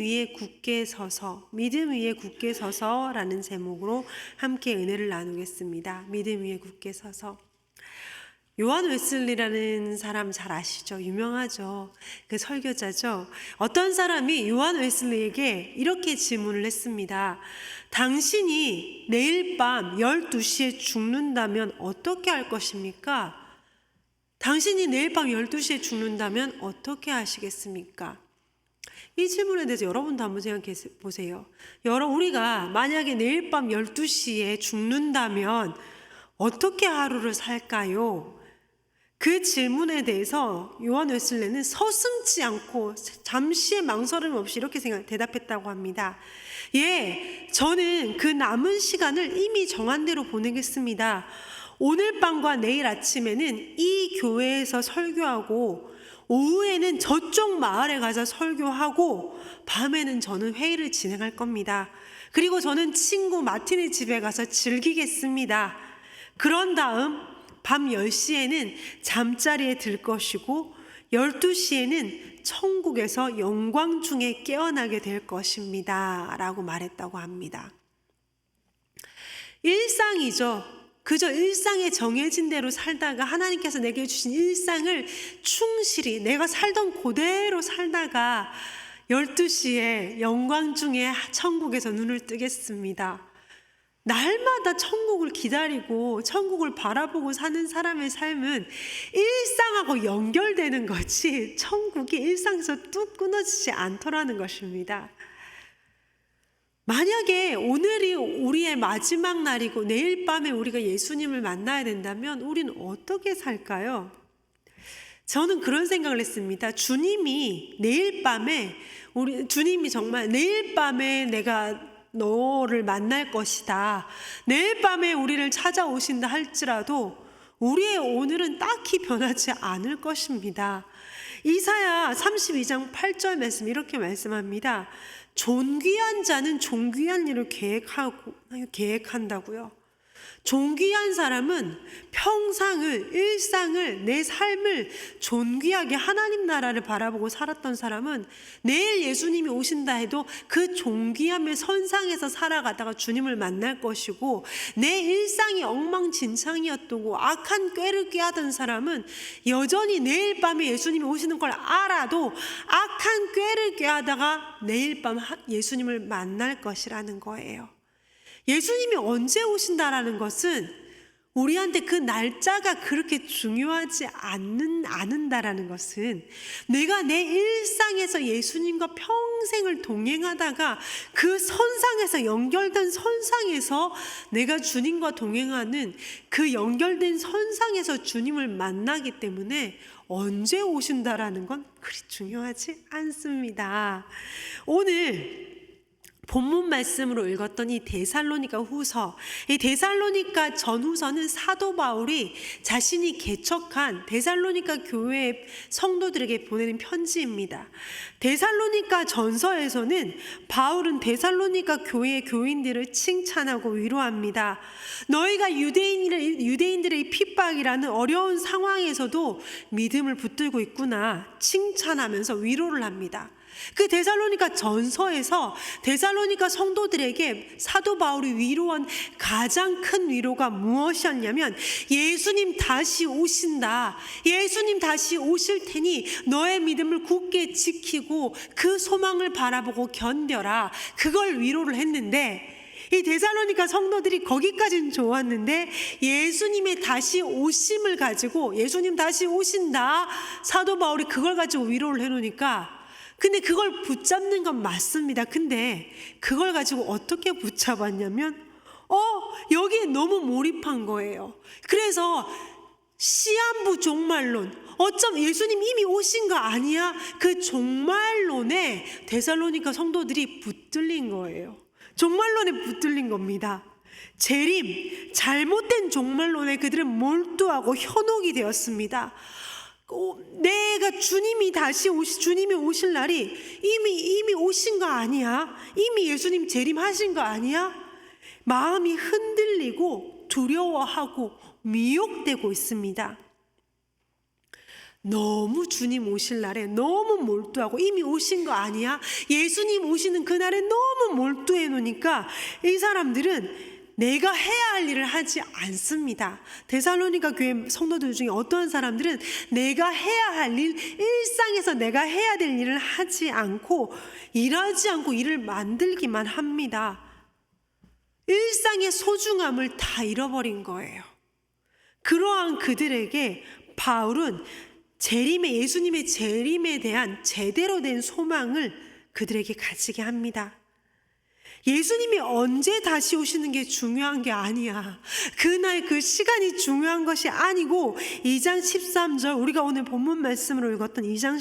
위에 굳게 서서, 믿음 위에 굳게 서서라는 제목으로 함께 은혜를 나누겠습니다. 믿음 위에 굳게 서서. 요한 웨슬리라는 사람 잘 아시죠? 유명하죠. 그 설교자죠. 어떤 사람이 요한 웨슬리에게 이렇게 질문을 했습니다. 당신이 내일 밤 12시에 죽는다면 어떻게 할 것입니까? 당신이 내일 밤 12시에 죽는다면 어떻게 하시겠습니까? 이 질문에 대해서 여러분도 한번 생각해 보세요. 우리가 만약에 내일 밤 12시에 죽는다면 어떻게 하루를 살까요? 그 질문에 대해서 요한 웨슬리는 서슴지 않고 잠시의 망설임 없이 이렇게 대답했다고 합니다. 예, 저는 그 남은 시간을 이미 정한 대로 보내겠습니다. 오늘 밤과 내일 아침에는 이 교회에서 설교하고 오후에는 저쪽 마을에 가서 설교하고 밤에는 저는 회의를 진행할 겁니다. 그리고 저는 친구 마틴의 집에 가서 즐기겠습니다. 그런 다음 밤 10시에는 잠자리에 들 것이고 12시에는 천국에서 영광 중에 깨어나게 될 것입니다. 라고 말했다고 합니다. 일상이죠. 그저 일상에 정해진 대로 살다가 하나님께서 내게 주신 일상을 충실히 내가 살던 그대로 살다가 12시에 영광 중에 천국에서 눈을 뜨겠습니다. 날마다 천국을 기다리고 천국을 바라보고 사는 사람의 삶은 일상하고 연결되는 거지 천국이 일상에서 뚝 끊어지지 않더라는 것입니다. 만약에 오늘이 우리의 마지막 날이고 내일 밤에 우리가 예수님을 만나야 된다면 우리는 어떻게 살까요? 저는 그런 생각을 했습니다. 주님이 정말 내일 밤에 내가 너를 만날 것이다. 내일 밤에 우리를 찾아오신다 할지라도 우리의 오늘은 딱히 변하지 않을 것입니다. 이사야 32장 8절 말씀 이렇게 말씀합니다. 존귀한 자는 존귀한 일을 계획한다고요. 존귀한 사람은 일상을, 내 삶을 존귀하게 하나님 나라를 바라보고 살았던 사람은 내일 예수님이 오신다 해도 그 존귀함의 선상에서 살아가다가 주님을 만날 것이고 내 일상이 엉망진창이었고 악한 꾀를 꾀하던 사람은 여전히 내일 밤에 예수님이 오시는 걸 알아도 악한 꾀를 꾀하다가 내일 밤 예수님을 만날 것이라는 거예요. 예수님이 언제 오신다라는 것은 우리한테 그 날짜가 그렇게 중요하지 않는다라는 것은 내가 내 일상에서 예수님과 평생을 동행하다가 그 선상에서 연결된 선상에서 내가 주님과 동행하는 그 연결된 선상에서 주님을 만나기 때문에 언제 오신다라는 건 그리 중요하지 않습니다. 오늘 본문 말씀으로 읽었던 이 데살로니가 후서, 이 데살로니가 전후서는 사도 바울이 자신이 개척한 데살로니가 교회 성도들에게 보내는 편지입니다. 데살로니가 전서에서는 바울은 데살로니가 교회의 교인들을 칭찬하고 위로합니다. 너희가 유대인들의 핍박이라는 어려운 상황에서도 믿음을 붙들고 있구나 칭찬하면서 위로를 합니다. 그 데살로니가 전서에서 데살로니가 성도들에게 사도 바울이 위로한 가장 큰 위로가 무엇이었냐면 예수님 다시 오신다. 예수님 다시 오실 테니 너의 믿음을 굳게 지키고 그 소망을 바라보고 견뎌라. 그걸 위로를 했는데 이 데살로니가 성도들이 거기까지는 좋았는데 예수님의 다시 오심을 가지고 예수님 다시 오신다. 사도 바울이 그걸 가지고 위로를 해놓으니까 근데 그걸 붙잡는 건 맞습니다. 근데 그걸 가지고 어떻게 붙잡았냐면 여기에 너무 몰입한 거예요. 그래서 시한부 종말론, 어쩜 예수님 이미 오신 거 아니야? 그 종말론에 데살로니가 성도들이 붙들린 거예요. 종말론에 붙들린 겁니다. 잘못된 종말론에 그들은 몰두하고 현혹이 되었습니다. 내가 주님이 오실 날이 이미 오신 거 아니야? 이미 예수님 재림하신 거 아니야? 마음이 흔들리고 두려워하고 미혹되고 있습니다. 너무 주님 오실 날에 너무 몰두하고 이미 오신 거 아니야? 예수님 오시는 그날에 너무 몰두해 놓으니까 이 사람들은 내가 해야 할 일을 하지 않습니다. 데살로니가 교회 성도들 중에 어떠한 사람들은 내가 해야 할 일, 일상에서 내가 해야 될 일을 하지 않고 일하지 않고 일을 만들기만 합니다. 일상의 소중함을 다 잃어버린 거예요. 그러한 그들에게 바울은 예수님의 재림에 대한 제대로 된 소망을 그들에게 가지게 합니다. 예수님이 언제 다시 오시는 게 중요한 게 아니야. 그날 그 시간이 중요한 것이 아니고 2장 13절, 우리가 오늘 본문 말씀으로 읽었던 2장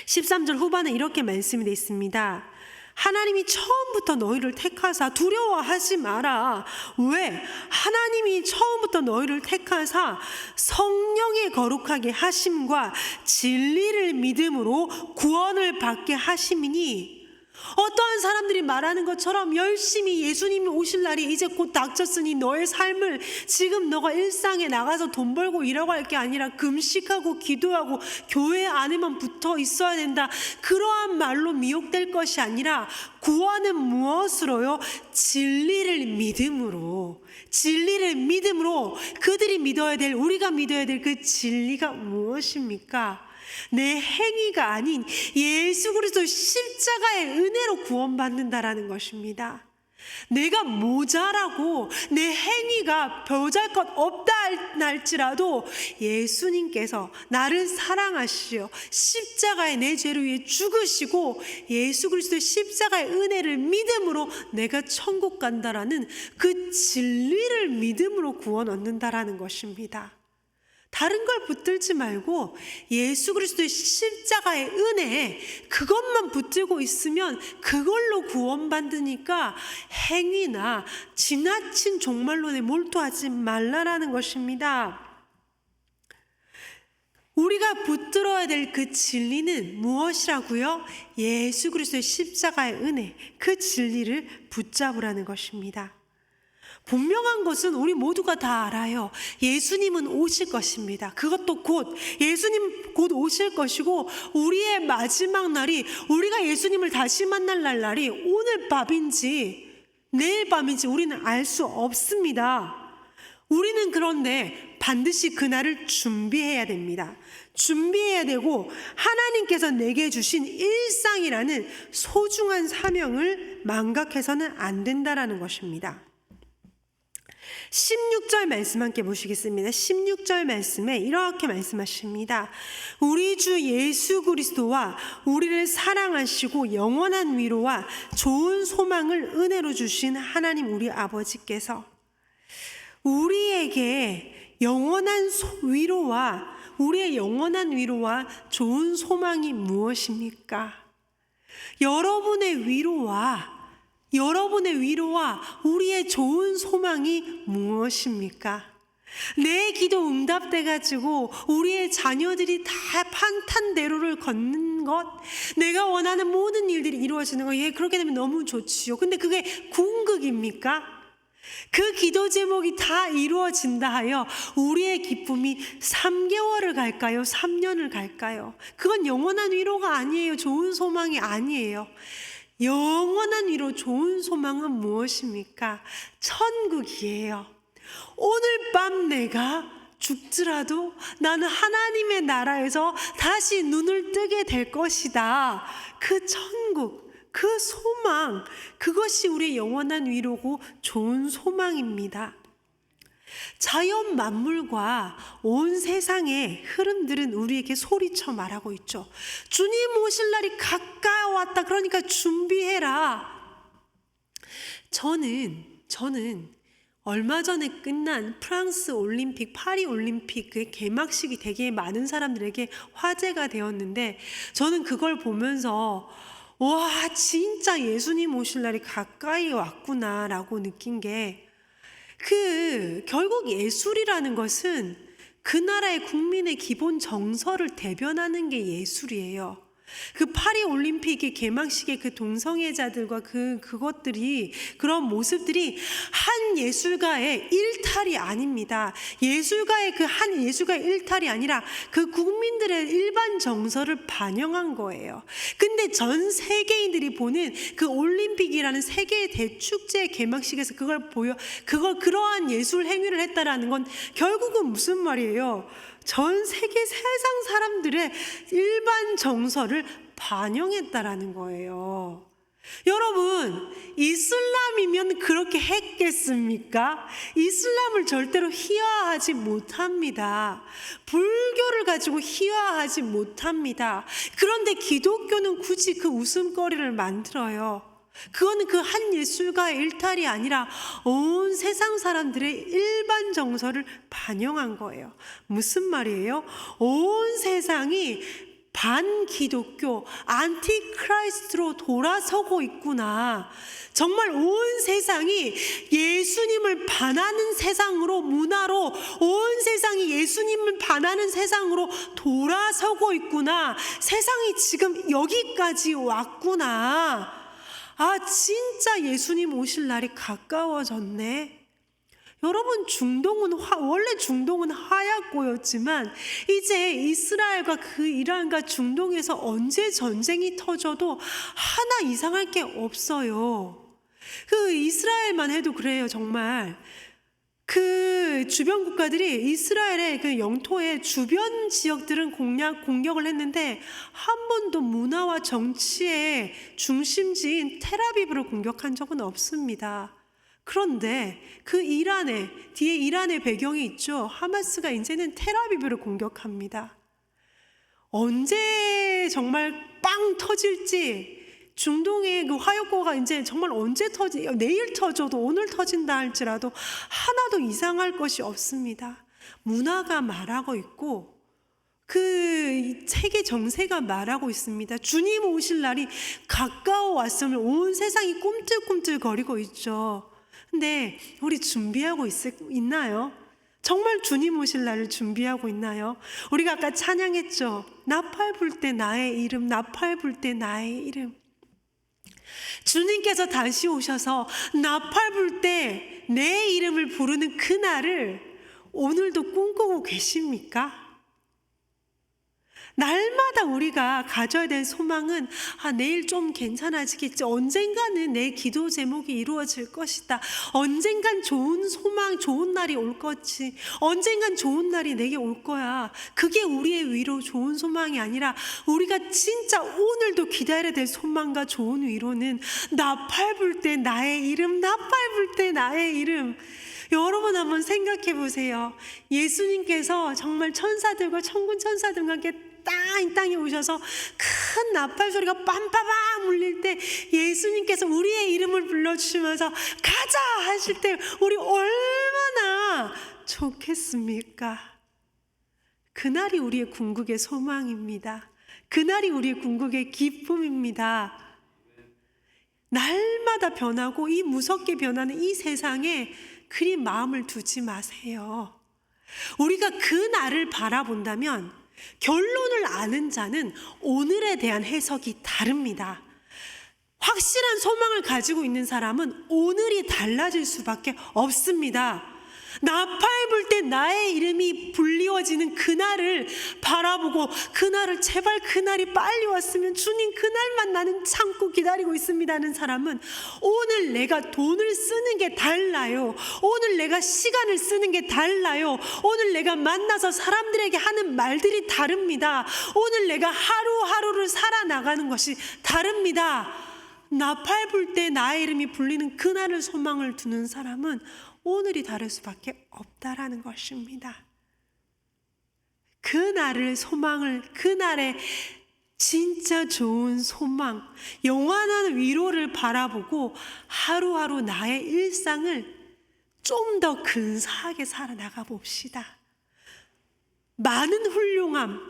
13절 후반에 이렇게 말씀이 되어 있습니다. 하나님이 처음부터 너희를 택하사 두려워하지 마라. 왜? 하나님이 처음부터 너희를 택하사 성령의 거룩하게 하심과 진리를 믿음으로 구원을 받게 하심이니, 어떠한 사람들이 말하는 것처럼 열심히 예수님이 오실 날이 이제 곧 닥쳤으니 너의 삶을 지금 너가 일상에 나가서 돈 벌고 일하고 할 게 아니라 금식하고 기도하고 교회 안에만 붙어 있어야 된다, 그러한 말로 미혹될 것이 아니라 구원은 무엇으로요? 진리를 믿음으로 그들이 믿어야 될, 우리가 믿어야 될 그 진리가 무엇입니까? 내 행위가 아닌 예수 그리스도 십자가의 은혜로 구원받는다라는 것입니다. 내가 모자라고 내 행위가 보잘것없다 할지라도 예수님께서 나를 사랑하시어 십자가에 내 죄를 위해 죽으시고 예수 그리스도의 십자가의 은혜를 믿음으로 내가 천국 간다라는 그 진리를 믿음으로 구원 얻는다라는 것입니다. 다른 걸 붙들지 말고 예수 그리스도의 십자가의 은혜, 그것만 붙들고 있으면 그걸로 구원받으니까 행위나 지나친 종말론에 몰두하지 말라라는 것입니다. 우리가 붙들어야 될 그 진리는 무엇이라고요? 예수 그리스도의 십자가의 은혜, 그 진리를 붙잡으라는 것입니다. 분명한 것은 우리 모두가 다 알아요. 예수님은 오실 것입니다. 그것도 곧, 예수님 곧 오실 것이고, 우리의 마지막 날이, 우리가 예수님을 다시 만날 날이 오늘 밤인지 내일 밤인지 우리는 알 수 없습니다. 우리는 그런데 반드시 그날을 준비해야 됩니다. 준비해야 되고, 하나님께서 내게 주신 일상이라는 소중한 사명을 망각해서는 안 된다라는 것입니다. 16절 말씀 함께 보시겠습니다. 16절 말씀에 이렇게 말씀하십니다. 우리 주 예수 그리스도와 우리를 사랑하시고 영원한 위로와 좋은 소망을 은혜로 주신 하나님 우리 아버지께서 우리에게 우리의 영원한 위로와 좋은 소망이 무엇입니까? 여러분의 위로와 우리의 좋은 소망이 무엇입니까? 내 기도 응답돼가지고 우리의 자녀들이 다 판탄대로를 걷는 것, 내가 원하는 모든 일들이 이루어지는 것, 그렇게 되면 너무 좋지요. 근데 그게 궁극입니까? 그 기도 제목이 다 이루어진다 하여 우리의 기쁨이 3개월을 갈까요? 3년을 갈까요? 그건 영원한 위로가 아니에요. 좋은 소망이 아니에요. 영원한 위로, 좋은 소망은 무엇입니까? 천국이에요. 오늘 밤 내가 죽더라도 나는 하나님의 나라에서 다시 눈을 뜨게 될 것이다. 그 천국, 그 소망, 그것이 우리의 영원한 위로고 좋은 소망입니다. 자연 만물과 온 세상의 흐름들은 우리에게 소리쳐 말하고 있죠. 주님 오실 날이 가까이 왔다. 그러니까 준비해라. 저는 얼마 전에 끝난 프랑스 올림픽, 파리 올림픽의 개막식이 되게 많은 사람들에게 화제가 되었는데, 저는 그걸 보면서 와, 진짜 예수님 오실 날이 가까이 왔구나라고 느낀 게, 결국 예술이라는 것은 그 나라의 국민의 기본 정서를 대변하는 게 예술이에요. 그 파리 올림픽의 개막식의 그 동성애자들과 그것들이, 그런 모습들이 한 예술가의 일탈이 아닙니다. 예술가의 그 한 예술가의 일탈이 아니라 그 국민들의 일반 정서를 반영한 거예요. 근데 전 세계인들이 보는 그 올림픽이라는 세계의 대축제 개막식에서 그러한 예술 행위를 했다라는 건 결국은 무슨 말이에요? 전 세계 세상 사람들의 일반 정서를 반영했다라는 거예요. 여러분, 이슬람이면 그렇게 했겠습니까? 이슬람을 절대로 희화하지 못합니다. 불교를 가지고 희화하지 못합니다. 그런데 기독교는 굳이 그 웃음거리를 만들어요. 그거는 그 한 예술가의 일탈이 아니라 온 세상 사람들의 일반 정서를 반영한 거예요. 무슨 말이에요? 온 세상이 반기독교, 안티크라이스트로 돌아서고 있구나. 정말 온 세상이 예수님을 반하는 세상으로, 문화로 온 세상이 예수님을 반하는 세상으로 돌아서고 있구나. 세상이 지금 여기까지 왔구나. 아, 진짜 예수님 오실 날이 가까워졌네. 여러분, 원래 중동은 하얗고였지만 이제 이스라엘과 그 이란과 중동에서 언제 전쟁이 터져도 하나 이상할 게 없어요. 그 이스라엘만 해도 그래요. 정말 그 주변 국가들이 이스라엘의 그 영토의 주변 지역들은 공격을 했는데 한 번도 문화와 정치의 중심지인 텔아비브를 공격한 적은 없습니다. 그런데 그 뒤에 이란의 배경이 있죠. 하마스가 이제는 텔아비브를 공격합니다. 언제 정말 빵 터질지, 중동의 그 화약고가 이제 정말 내일 터져도 오늘 터진다 할지라도 하나도 이상할 것이 없습니다. 문화가 말하고 있고 그 세계 정세가 말하고 있습니다. 주님 오실 날이 가까워 왔음을 온 세상이 꿈틀꿈틀거리고 있죠. 근데 우리 준비하고 있나요? 정말 주님 오실 날을 준비하고 있나요? 우리가 아까 찬양했죠. 나팔 불 때 나의 이름, 나팔 불 때 나의 이름. 주님께서 다시 오셔서 나팔 불 때 내 이름을 부르는 그날을 오늘도 꿈꾸고 계십니까? 날마다 우리가 가져야 될 소망은 내일 좀 괜찮아지겠지. 언젠가는 내 기도 제목이 이루어질 것이다. 언젠간 좋은 소망, 좋은 날이 올 거지. 언젠간 좋은 날이 내게 올 거야. 그게 우리의 위로, 좋은 소망이 아니라 우리가 진짜 오늘도 기다려야 될 소망과 좋은 위로는 나팔 불 때 나의 이름, 나팔 불 때 나의 이름. 여러분 한번 생각해 보세요. 예수님께서 정말 천사들과 천군 천사들과 함께 이 땅에 오셔서 큰 나팔 소리가 빰빠밤 울릴 때 예수님께서 우리의 이름을 불러주시면서 가자 하실 때 우리 얼마나 좋겠습니까? 그날이 우리의 궁극의 소망입니다. 그날이 우리의 궁극의 기쁨입니다. 날마다 변하고 이 무섭게 변하는 이 세상에 그리 마음을 두지 마세요. 우리가 그 날을 바라본다면 결론을 아는 자는 오늘에 대한 해석이 다릅니다. 확실한 소망을 가지고 있는 사람은 오늘이 달라질 수밖에 없습니다. 나팔 불 때 나의 이름이 불리워지는 그날을 바라보고 그날을 제발 그날이 빨리 왔으면 주님 그날만 나는 참고 기다리고 있습니다 하는 사람은 오늘 내가 돈을 쓰는 게 달라요. 오늘 내가 시간을 쓰는 게 달라요. 오늘 내가 만나서 사람들에게 하는 말들이 다릅니다. 오늘 내가 하루하루를 살아나가는 것이 다릅니다. 나팔 불 때 나의 이름이 불리는 그날을 소망을 두는 사람은 오늘이 다를 수밖에 없다라는 것입니다. 그날을 소망을, 그날의 진짜 좋은 소망, 영원한 위로를 바라보고 하루하루 나의 일상을 좀 더 근사하게 살아나가 봅시다. 많은 훌륭함,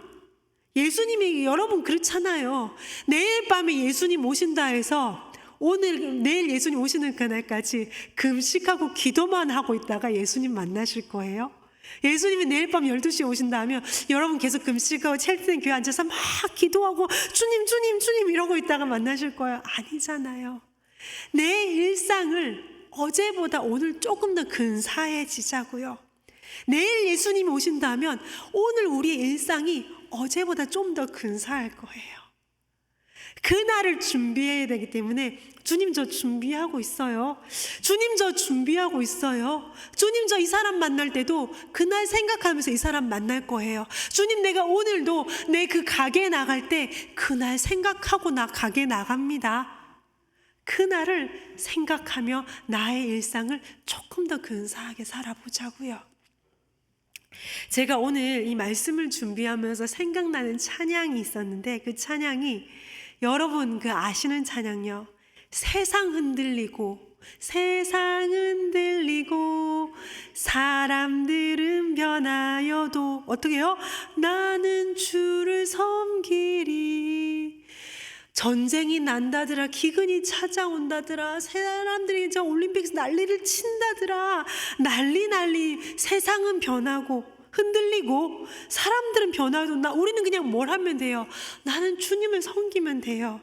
예수님이 여러분 그렇잖아요. 내일 밤에 예수님 오신다 해서 내일 예수님 오시는 그날까지 금식하고 기도만 하고 있다가 예수님 만나실 거예요? 예수님이 내일 밤 12시에 오신다 하면 여러분 계속 금식하고 첼트는 교회 앉아서 막 기도하고 주님 주님 주님 이러고 있다가 만나실 거예요? 아니잖아요. 내 일상을 어제보다 오늘 조금 더 근사해지자고요. 내일 예수님이 오신다면 오늘 우리의 일상이 어제보다 좀 더 근사할 거예요. 그날을 준비해야 되기 때문에 주님 저 준비하고 있어요. 주님 저 준비하고 있어요. 주님 저 이 사람 만날 때도 그날 생각하면서 이 사람 만날 거예요. 주님 내가 오늘도 내 그 가게에 나갈 때 그날 생각하고 나 가게 나갑니다. 그날을 생각하며 나의 일상을 조금 더 근사하게 살아보자고요. 제가 오늘 이 말씀을 준비하면서 생각나는 찬양이 있었는데 그 찬양이 여러분 그 아시는 찬양요. 세상 흔들리고 사람들은 변하여도 어떻게 해요? 나는 주를 섬기리. 전쟁이 난다더라, 기근이 찾아온다더라, 사람들이 이제 올림픽에서 난리를 친다더라, 난리 세상은 변하고 흔들리고 사람들은 변화도 우리는 그냥 뭘 하면 돼요? 나는 주님을 섬기면 돼요.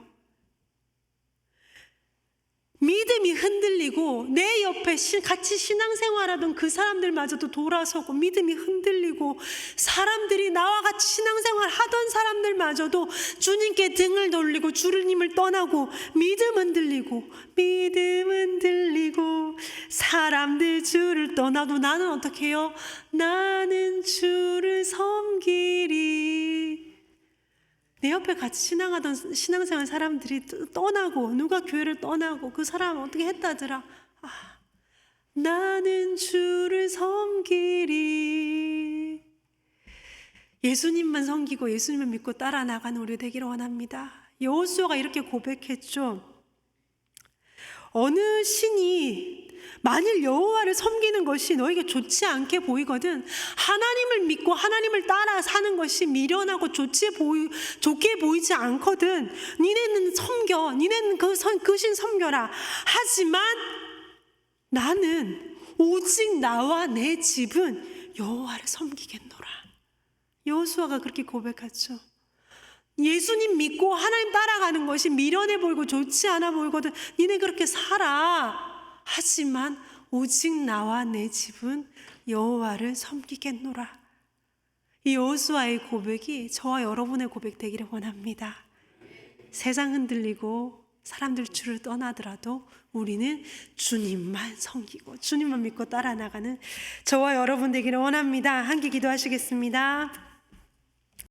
믿음이 흔들리고 내 옆에 같이 신앙생활하던 그 사람들마저도 돌아서고 믿음이 흔들리고 사람들이 나와 같이 신앙생활 하던 사람들마저도 주님께 등을 돌리고 주님을 떠나고 믿음 흔들리고 사람들 주를 떠나도 나는 어떻게 해요? 나는 주를 섬기리. 내 옆에 같이 신앙생활 사람들이 떠나고 누가 교회를 떠나고 그 사람은 어떻게 했다더라. 나는 주를 섬기리. 예수님만 섬기고 예수님만 믿고 따라 나가는 우리 되기를 원합니다. 여호수아가 이렇게 고백했죠. 어느 신이 만일 여호와를 섬기는 것이 너에게 좋지 않게 보이거든 하나님을 믿고 하나님을 따라 사는 것이 미련하고 좋게 보이지 않거든 니네는 섬겨, 니네는 그 신 섬겨라. 하지만 나는 오직 나와 내 집은 여호와를 섬기겠노라. 여호수아가 그렇게 고백하죠. 예수님 믿고 하나님 따라가는 것이 미련해 보이고 좋지 않아 보이거든 니네 그렇게 살아. 하지만 오직 나와 내 집은 여호와를 섬기겠노라. 이 여호수아의 고백이 저와 여러분의 고백 되기를 원합니다. 세상 흔들리고 사람들 주를 떠나더라도 우리는 주님만 섬기고 주님만 믿고 따라 나가는 저와 여러분 되기를 원합니다. 함께 기도하시겠습니다.